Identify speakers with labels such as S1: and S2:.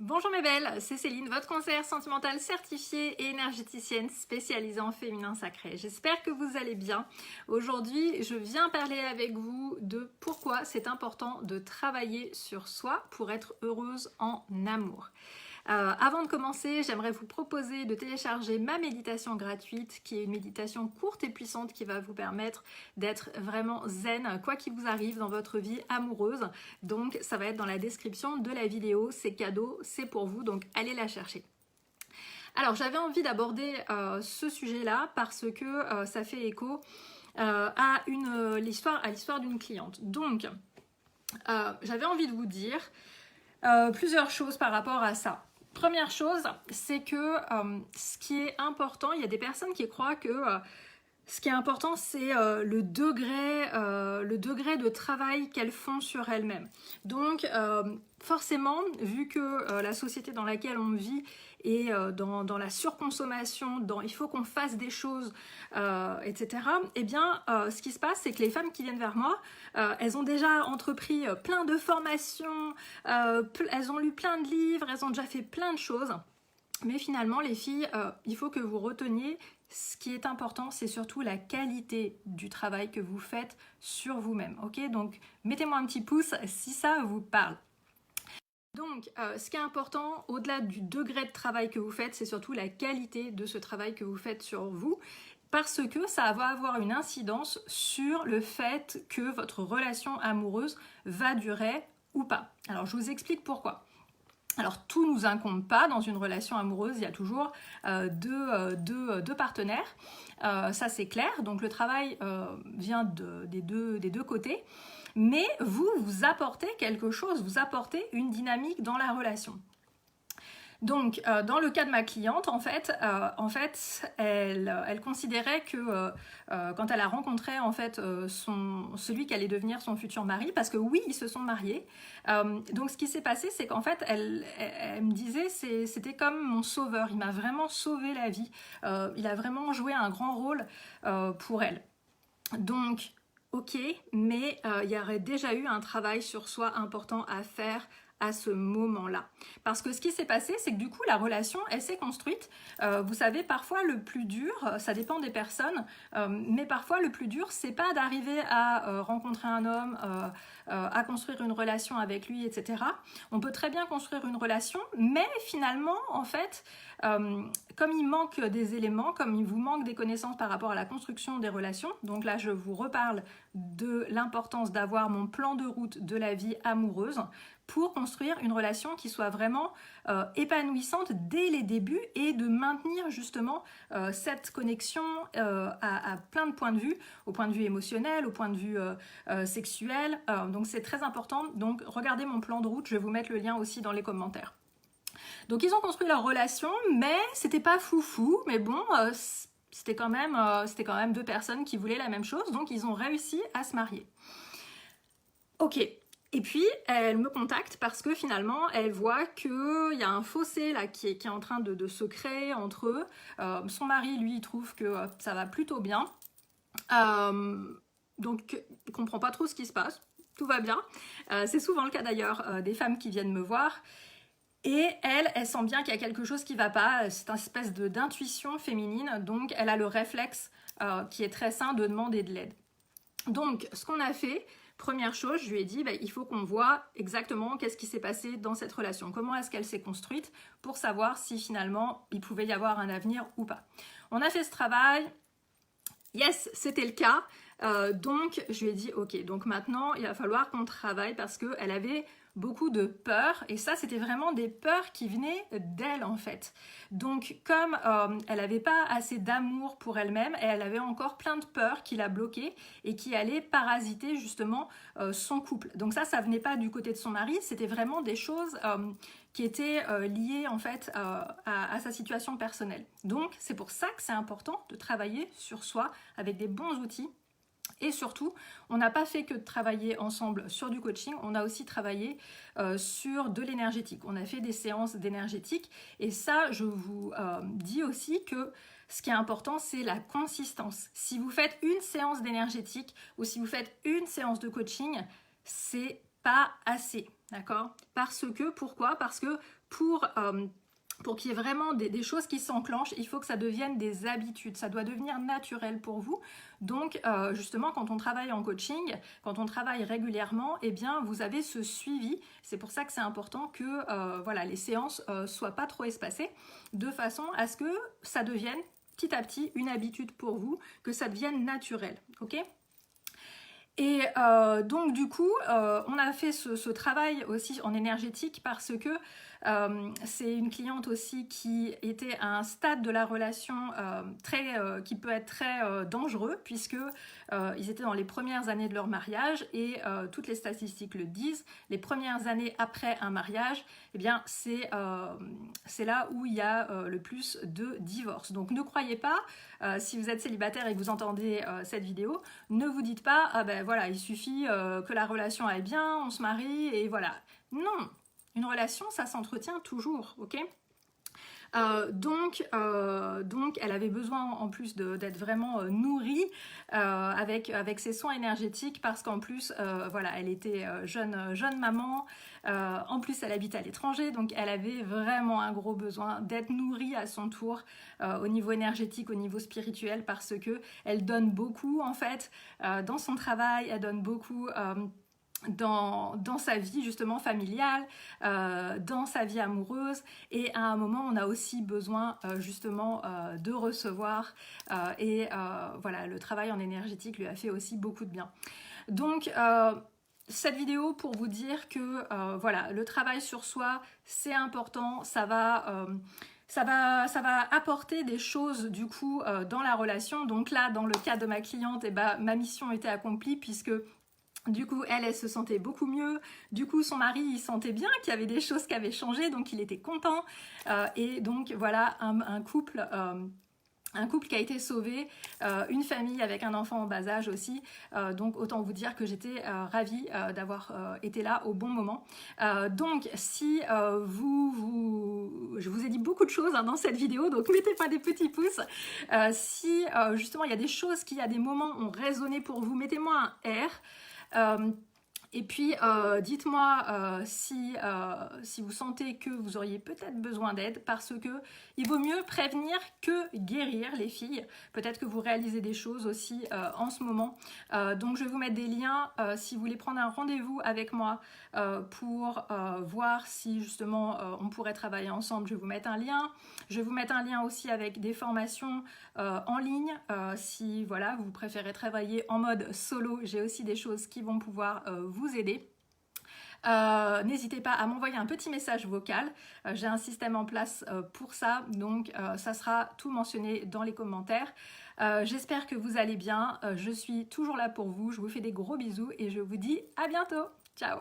S1: Bonjour mes belles, c'est Céline, votre conseillère sentimentale certifiée et énergéticienne spécialisée en féminin sacré. J'espère que vous allez bien. Aujourd'hui, je viens parler avec vous de pourquoi c'est important de travailler sur soi pour être heureuse en amour. Avant de commencer, j'aimerais vous proposer de télécharger ma méditation gratuite, qui est une méditation courte et puissante qui va vous permettre d'être vraiment zen, quoi qu'il vous arrive dans votre vie amoureuse. Donc ça va être dans la description de la vidéo, c'est cadeau, c'est pour vous, donc allez la chercher. Alors j'avais envie d'aborder ce sujet-là parce que ça fait écho à l'histoire d'une cliente. Donc j'avais envie de vous dire plusieurs choses par rapport à ça. Première chose, c'est que ce qui est important, il y a des personnes qui croient que ce qui est important, c'est le degré de travail qu'elles font sur elles-mêmes. Donc, forcément, vu que la société dans laquelle on vit est dans la surconsommation, il faut qu'on fasse des choses, etc., eh bien, ce qui se passe, c'est que les femmes qui viennent vers moi, elles ont déjà entrepris plein de formations, elles ont lu plein de livres, elles ont déjà fait plein de choses. Mais finalement, les filles, il faut que vous reteniez, ce qui est important, c'est surtout la qualité du travail que vous faites sur vous-même. Ok, donc mettez-moi un petit pouce si ça vous parle. Donc, ce qui est important, au-delà du degré de travail que vous faites, c'est surtout la qualité de ce travail que vous faites sur vous, parce que ça va avoir une incidence sur le fait que votre relation amoureuse va durer ou pas. Alors, je vous explique pourquoi. Alors, tout ne nous incombe pas dans une relation amoureuse, il y a toujours deux partenaires, ça c'est clair, donc le travail vient des deux côtés, mais vous apportez quelque chose, vous apportez une dynamique dans la relation. Donc, dans le cas de ma cliente, en fait, elle considérait que quand elle a rencontré en fait celui qui allait devenir son futur mari, parce que oui, ils se sont mariés. Donc, ce qui s'est passé, c'est qu'en fait, elle me disait, c'était comme mon sauveur. Il m'a vraiment sauvé la vie. Il a vraiment joué un grand rôle pour elle. Donc, ok, mais il y aurait déjà eu un travail sur soi important à faire à ce moment-là. Parce que ce qui s'est passé, c'est que du coup, la relation, elle s'est construite. Vous savez, parfois, le plus dur, ça dépend des personnes, mais parfois, le plus dur, c'est pas d'arriver à rencontrer un homme, à construire une relation avec lui, etc. On peut très bien construire une relation, mais finalement, en fait, comme il manque des éléments, comme il vous manque des connaissances par rapport à la construction des relations, donc là, je vous reparle de l'importance d'avoir mon plan de route de la vie amoureuse pour construire une relation qui soit vraiment épanouissante dès les débuts et de maintenir justement cette connexion à plein de points de vue, au point de vue émotionnel, au point de vue sexuel. Donc c'est très important. Donc regardez mon plan de route, je vais vous mettre le lien aussi dans les commentaires. Donc ils ont construit leur relation, mais c'était pas foufou, mais bon, c'était quand même deux personnes qui voulaient la même chose, donc ils ont réussi à se marier. Ok. Et puis, elle me contacte parce que finalement, elle voit qu'il y a un fossé là qui est en train de se créer entre eux. Son mari, lui, il trouve que ça va plutôt bien. Donc, il ne comprend pas trop ce qui se passe. Tout va bien. C'est souvent le cas d'ailleurs des femmes qui viennent me voir. Et elle sent bien qu'il y a quelque chose qui ne va pas. C'est une espèce d'intuition féminine. Donc, elle a le réflexe qui est très sain de demander de l'aide. Donc, ce qu'on a fait... Première chose, je lui ai dit, il faut qu'on voit exactement qu'est-ce qui s'est passé dans cette relation, comment est-ce qu'elle s'est construite pour savoir si finalement il pouvait y avoir un avenir ou pas. On a fait ce travail, yes, c'était le cas, donc je lui ai dit, ok, donc maintenant il va falloir qu'on travaille parce qu'elle avait beaucoup de peurs et ça c'était vraiment des peurs qui venaient d'elle en fait. Donc comme elle n'avait pas assez d'amour pour elle-même, elle avait encore plein de peurs qui la bloquaient et qui allaient parasiter justement son couple. Donc ça venait pas du côté de son mari, c'était vraiment des choses qui étaient liées en fait à sa situation personnelle. Donc c'est pour ça que c'est important de travailler sur soi avec des bons outils. Et surtout, on n'a pas fait que de travailler ensemble sur du coaching, on a aussi travaillé sur de l'énergétique. On a fait des séances d'énergétique et ça, je vous dis aussi que ce qui est important, c'est la consistance. Si vous faites une séance d'énergétique ou si vous faites une séance de coaching, c'est pas assez. d'accord? Pourquoi? Parce que pour qu'il y ait vraiment des choses qui s'enclenchent, il faut que ça devienne des habitudes, ça doit devenir naturel pour vous. Donc justement, quand on travaille en coaching, quand on travaille régulièrement, eh bien vous avez ce suivi. C'est pour ça que c'est important que voilà, les séances soient pas trop espacées, de façon à ce que ça devienne petit à petit une habitude pour vous, que ça devienne naturel, ok? Et donc du coup, on a fait ce travail aussi en énergétique parce que c'est une cliente aussi qui était à un stade de la relation qui peut être très dangereux, puisque ils étaient dans les premières années de leur mariage et toutes les statistiques le disent, les premières années après un mariage, eh bien c'est là où il y a le plus de divorces. Donc ne croyez pas, si vous êtes célibataire et que vous entendez cette vidéo, ne vous dites pas, ah ben voilà, il suffit que la relation aille bien, on se marie et voilà. Non, une relation, ça s'entretient toujours, ok? Donc, elle avait besoin en plus d'être vraiment nourrie avec ses soins énergétiques, parce qu'en plus, voilà, elle était jeune maman, en plus elle habite à l'étranger, donc elle avait vraiment un gros besoin d'être nourrie à son tour au niveau énergétique, au niveau spirituel, parce que elle donne beaucoup en fait dans son travail, elle donne beaucoup dans sa vie justement familiale, dans sa vie amoureuse, et à un moment on a aussi besoin justement de recevoir et voilà, le travail en énergétique lui a fait aussi beaucoup de bien. Donc cette vidéo pour vous dire que voilà, le travail sur soi c'est important, ça va apporter des choses du coup dans la relation. Donc là, dans le cas de ma cliente, eh ben, ma mission était accomplie, puisque du coup, elle se sentait beaucoup mieux. Du coup, son mari, il sentait bien qu'il y avait des choses qui avaient changé, donc il était content. Et donc, voilà, un couple qui a été sauvé, une famille avec un enfant en bas âge aussi. Donc, autant vous dire que j'étais ravie d'avoir été là au bon moment. Donc, si je vous ai dit beaucoup de choses dans cette vidéo, donc mettez pas des petits pouces. Si justement, il y a des choses qui, à des moments, ont résonné pour vous, mettez-moi un R. Et puis dites-moi si vous sentez que vous auriez peut-être besoin d'aide, parce que il vaut mieux prévenir que guérir, les filles. Peut-être que vous réalisez des choses aussi en ce moment. Donc je vais vous mettre des liens si vous voulez prendre un rendez-vous avec moi pour voir si justement on pourrait travailler ensemble. Je vais vous mettre un lien. Je vais vous mettre un lien aussi avec des formations en ligne. Si voilà, vous préférez travailler en mode solo, j'ai aussi des choses qui vont pouvoir vous aider. N'hésitez pas à m'envoyer un petit message vocal, j'ai un système en place pour ça, donc ça sera tout mentionné dans les commentaires. J'espère que vous allez bien, je suis toujours là pour vous, je vous fais des gros bisous et je vous dis à bientôt, ciao.